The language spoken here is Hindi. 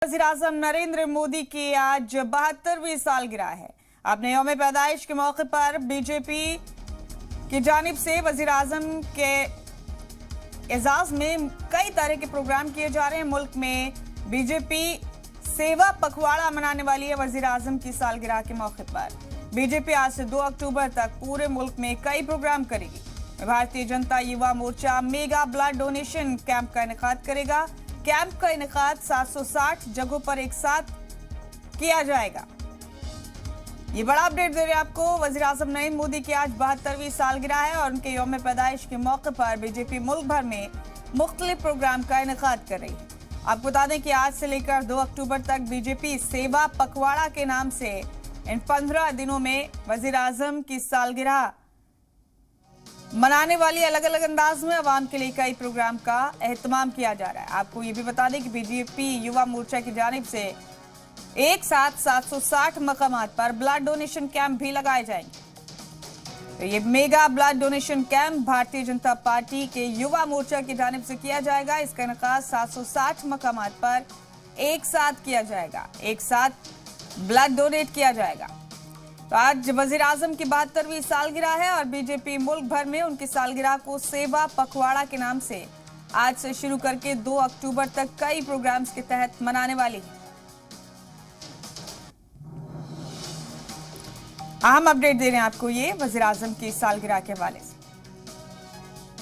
वज़ीर-ए-आज़म नरेंद्र मोदी की आज 72वीं सालगिरह है। अपने यौम पैदाइश के मौके पर बीजेपी की जानिब से वज़ीर-ए-आज़म के एजाज में कई तरह के प्रोग्राम किए जा रहे हैं। मुल्क में बीजेपी सेवा पखवाड़ा मनाने वाली है। वज़ीर-ए-आज़म की सालगिरह के मौके पर बीजेपी आज से 2 अक्टूबर तक पूरे मुल्क में कई प्रोग्राम करेगी। Bharatiya Janata Yuva Morcha mega blood donation camp का इनेकाद करेगा। कैंप का इनेकाद 760 जगहों पर एक साथ किया जाएगा। ये बड़ा अपडेट दे रहे हैं आपको। वज़ीर-ए-आज़म नरेंद्र मोदी की आज 72वीं सालगिरह है और उनके यौम पैदाइश के मौके पर बीजेपी मुल्क भर में मुख्तलिफ प्रोग्राम का इनेकाद कर रही है। आपको बता दें कि आज से लेकर 2 अक्टूबर तक बीजेपी सेवा पखवाड़ा के नाम से इन 15 दिनों में वज़ीर-ए-आज़म की सालगिरह मनाने वाली अलग अलग अंदाज में अवाम के लिए कई प्रोग्राम का एहतमाम किया जा रहा है। आपको ये भी बता दें कि बीजेपी युवा मोर्चा की जानिब से एक साथ 760 मकामात पर ब्लड डोनेशन कैंप भी लगाए जाएंगे। तो ये mega blood donation camp Bharatiya Janata party के युवा मोर्चा की जानिब से किया जाएगा। इसका इनेकाद 760 मकामात पर एक साथ किया जाएगा। एक साथ ब्लड डोनेट किया जाएगा। तो आज वज़ीर-ए-आज़म की 72वीं सालगिरह है और बीजेपी मुल्क भर में उनकी सालगिरह को सेवा पखवाड़ा के नाम से आज से शुरू करके 2 अक्टूबर तक कई प्रोग्राम्स के तहत मनाने वाली है। अहम अपडेट दे रहे हैं आपको ये वज़ीर-ए-आज़म की सालगिरह के हवाले से।